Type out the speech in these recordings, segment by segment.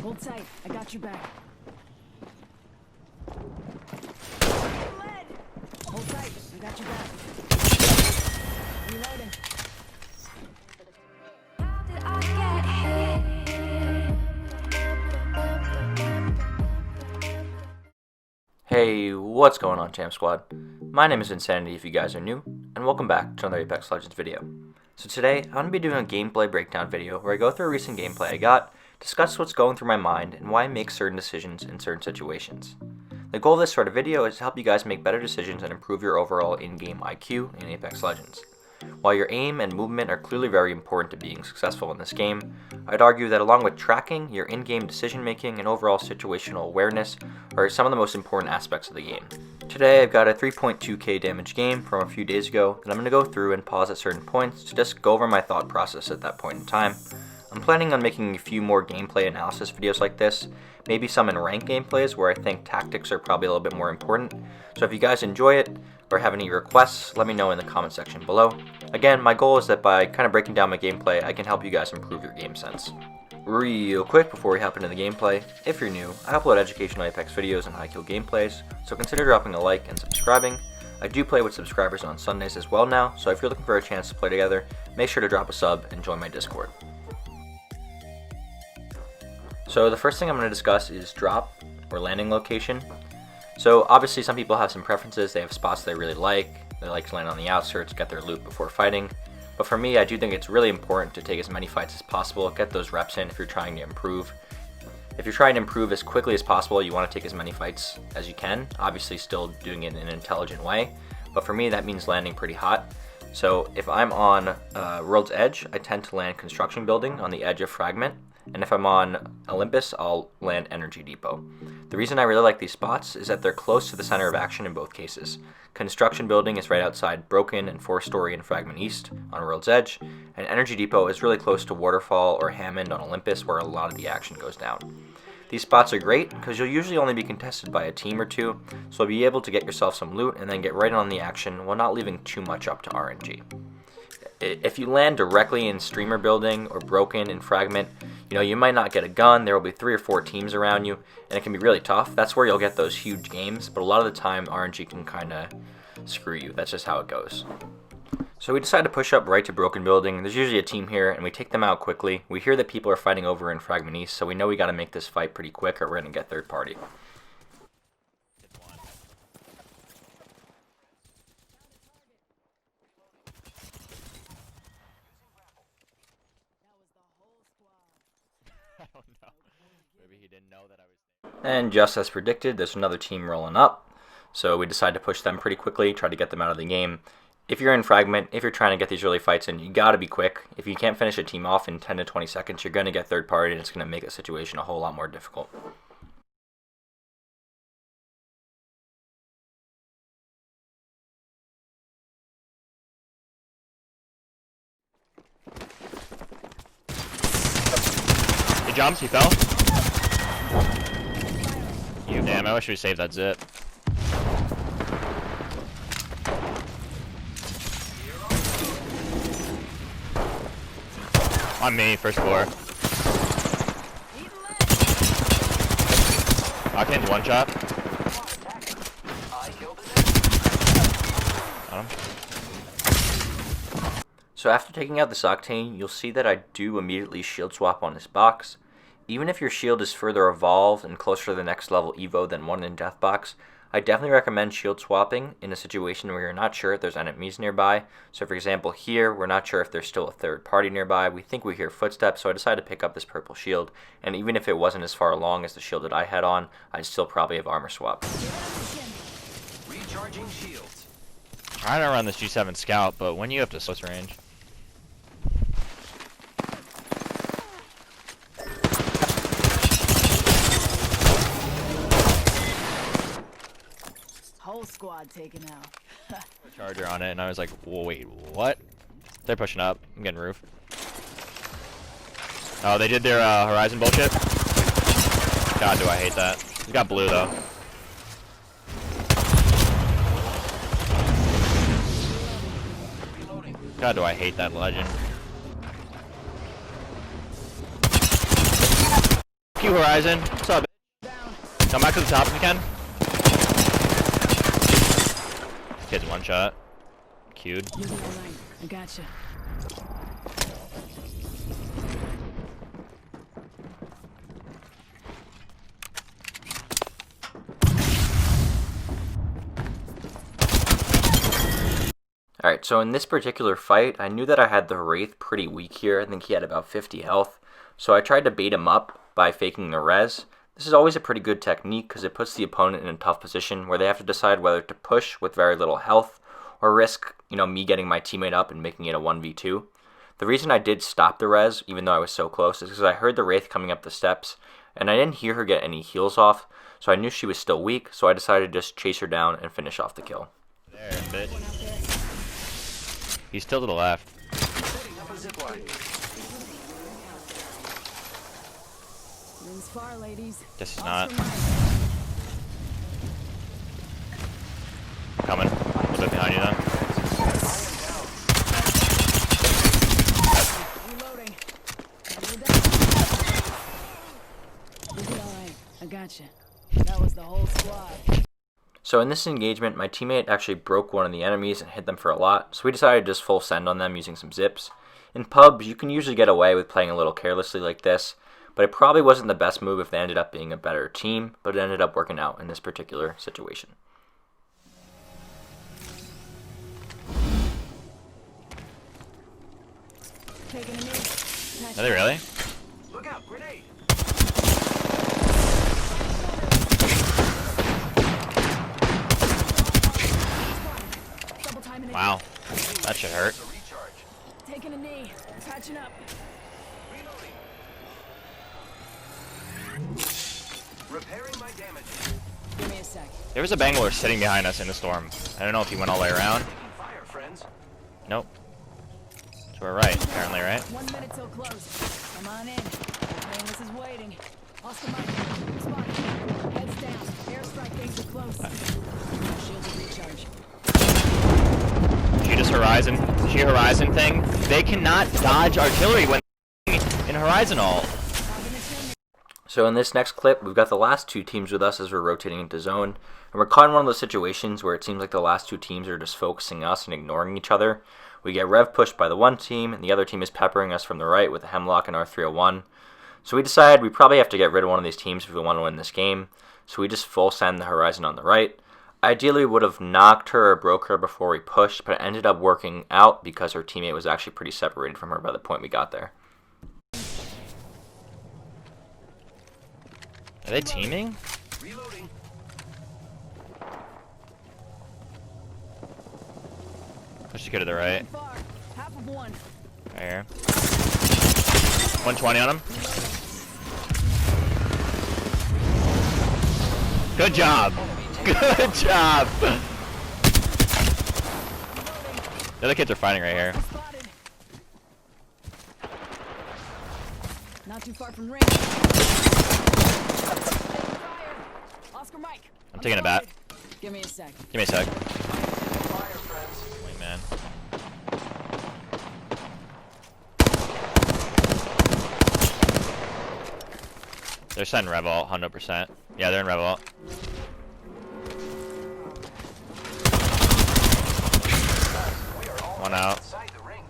Hold tight. I got your back. Hold tight. I got your back. Reloading. How did I get here? Hey, what's going on, Champ Squad? My name is Vinsanity if you guys are new, and welcome back to another Apex Legends video. So today, I'm going to be doing a gameplay breakdown video where I go through a recent gameplay I got, discuss what's going through my mind, and why I make certain decisions in certain situations. The goal of this sort of video is to help you guys make better decisions and improve your overall in-game IQ in Apex Legends. While your aim and movement are clearly very important to being successful in this game, I'd argue that along with tracking, your in-game decision making and overall situational awareness are some of the most important aspects of the game. Today I've got a 3.2k damage game from a few days ago that I'm going to go through and pause at certain points to just go over my thought process at that point in time. I'm planning on making a few more gameplay analysis videos like this, maybe some in ranked gameplays where I think tactics are probably a little bit more important, so if you guys enjoy it or have any requests, let me know in the comment section below. Again, my goal is that by kind of breaking down my gameplay, I can help you guys improve your game sense. Real quick before we hop into the gameplay, if you're new, I upload educational Apex videos and high kill gameplays, so consider dropping a like and subscribing. I do play with subscribers on Sundays as well now, so if you're looking for a chance to play together, make sure to drop a sub and join my Discord. So the first thing I'm going to discuss is drop or landing location. So obviously some people have some preferences, they have spots they really like, they like to land on the outskirts, get their loot before fighting. But for me, I do think it's really important to take as many fights as possible, get those reps in if you're trying to improve. If you're trying to improve as quickly as possible, you want to take as many fights as you can, obviously still doing it in an intelligent way. But for me, that means landing pretty hot. So if I'm on World's Edge, I tend to land Construction Building on the edge of Fragment. And if I'm on Olympus, I'll land Energy Depot. The reason I really like these spots is that they're close to the center of action in both cases. Construction Building is right outside Broken and 4-story in Fragment East on World's Edge, and Energy Depot is really close to Waterfall or Hammond on Olympus where a lot of the action goes down. These spots are great because you'll usually only be contested by a team or two, so you'll be able to get yourself some loot and then get right on the action while not leaving too much up to RNG. If you land directly in Streamer Building or Broken in Fragment, you might not get a gun, there will be 3 or 4 teams around you, and it can be really tough. That's where you'll get those huge games, but a lot of the time RNG can kind of screw you. That's just how it goes. So we decide to push up right to Broken Building. There's usually a team here, and we take them out quickly. We hear that people are fighting over in Fragment East, so we know we got to make this fight pretty quick or we're going to get third party. Oh no. Maybe he didn't know that I was there. And just as predicted, there's another team rolling up. So we decide to push them pretty quickly, try to get them out of the game. If you're in Fragment, if you're trying to get these early fights in, you gotta be quick. If you can't finish a team off in 10 to 20 seconds, you're gonna get third party and it's gonna make the situation a whole lot more difficult. He jumps, he fell. Damn, I wish we saved that zip. On me, first floor. Octane's one shot. Got him. So after taking out this Octane, you'll see that I do immediately shield swap on this box. Even if your shield is further evolved and closer to the next level Evo than one in Death Box, I definitely recommend shield swapping in a situation where you're not sure if there's enemies nearby. So for example here, we're not sure if there's still a third party nearby. We think we hear footsteps, so I decided to pick up this purple shield. And even if it wasn't as far along as the shield that I had on, I'd still probably have armor swap. Recharging shields. Trying to run this G7 Scout, but when you have to close range. Whole squad taken out. Charger on it, and I was like, whoa, wait, what? They're pushing up. I'm getting roof. Oh, they did their Horizon bullshit. God, do I hate that. He's got blue though. God, do I hate that legend. Q Horizon. What's up? Come back to the top if you can. Kid's one shot. Queued. You'll be alright. I gotcha. Alright, so in this particular fight, I knew that I had the Wraith pretty weak here. I think he had about 50 health. So I tried to bait him up by faking the res. This is always a pretty good technique because it puts the opponent in a tough position where they have to decide whether to push with very little health or risk, me getting my teammate up and making it a 1v2. The reason I did stop the res, even though I was so close, is because I heard the Wraith coming up the steps and I didn't hear her get any heals off, so I knew she was still weak, so I decided to just chase her down and finish off the kill. There, bitch. He's still to the left. Wins far, ladies. Guess he's not. Coming. A little bit behind you though. Reloading. You'll be alright. I gotcha. That was the whole squad. So in this engagement, my teammate actually broke one of the enemies and hit them for a lot, so we decided to just full send on them using some zips. In pubs, you can usually get away with playing a little carelessly like this, but it probably wasn't the best move if they ended up being a better team, but it ended up working out in this particular situation. Taking a knee. Are they really? Look out, grenade! Double timing it. Wow. That should hurt. Taking a knee. Patching up. Repairing my damage. Give me a sec. There was a Bangler sitting behind us in the storm. I don't know if he went all the way around. Taking fire, friends. Nope. To our right, apparently, right? 1 minute till close. Come on in. This is waiting. Oscar Mike. Spot. Heads down. Airstrike things are close. Shields will recharge. She just Horizon thing. They cannot dodge artillery when in Horizon ult. So in this next clip, we've got the last two teams with us as we're rotating into zone. And we're caught in one of those situations where it seems like the last two teams are just focusing us and ignoring each other. We get rev pushed by the one team, and the other team is peppering us from the right with a Hemlock and R301. So we decided we probably have to get rid of one of these teams if we want to win this game. So we just full send the Horizon on the right. Ideally, we would have knocked her or broke her before we pushed, but it ended up working out because her teammate was actually pretty separated from her by the point we got there. Are they teaming? Reloading. Let's just go to the right. Far. Half of one. Right here. 120 on him. Good job. Good job. The other kids are fighting right here. Spotted. Not too far from range. Oscar Mike. I'm taking a bat. Give me a sec. Give me a sec. Fire, friends. Wingman. They're sending Rev ult, 100%. Yeah, they're in Rev ult. We are all One out. outside the ring.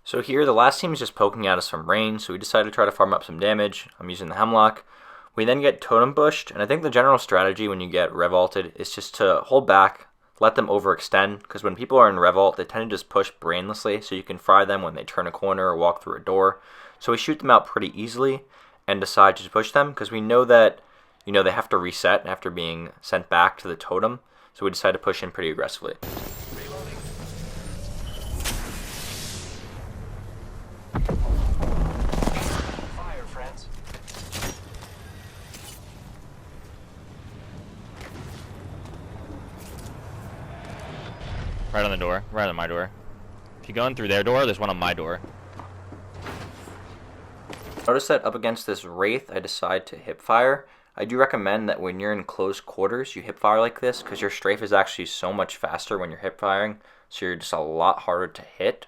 So here, the last team is just poking at us from range, so we decided to try to farm up some damage. I'm using the Hemlock. We then get totem bushed, and I think the general strategy when you get rev ulted is just to hold back, let them overextend, because when people are in rev ult, they tend to just push brainlessly, so you can fry them when they turn a corner or walk through a door. So we shoot them out pretty easily and decide to push them, because we know that they have to reset after being sent back to the totem, so we decide to push in pretty aggressively. Reloading. Fire, friends. Right on the door. Right on my door. If you go in through their door, there's one on my door. Notice that up against this Wraith, I decide to hip fire. I do recommend that when you're in close quarters, you hip fire like this, because your strafe is actually so much faster when you're hip firing, so you're just a lot harder to hit.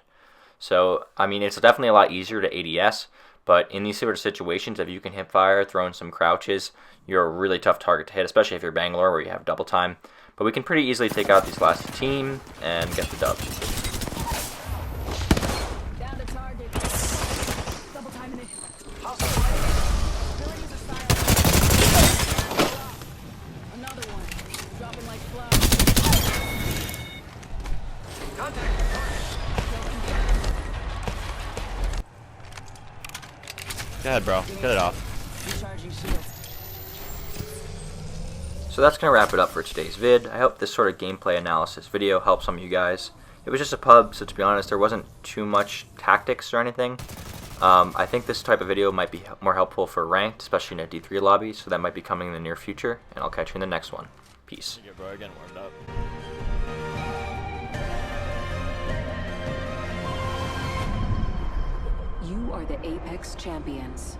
So, I mean, it's definitely a lot easier to ADS, but in these sort of situations, if you can hip fire, throw in some crouches, you're a really tough target to hit, especially if you're Bangalore where you have double time. But we can pretty easily take out these last team and get the dub. Down to target. Double timing it. Abilities are silent. Another one. Dropping like flies. Contact. Go ahead, bro. Get it off. Recharging shields. So that's going to wrap it up for today's vid. I hope this sort of gameplay analysis video helps some of you guys. It was just a pub, so to be honest, there wasn't too much tactics or anything. I think this type of video might be more helpful for ranked, especially in a D3 lobby, so that might be coming in the near future, and I'll catch you in the next one. Peace. Yeah, bro, getting warmed up. You are the Apex Champions.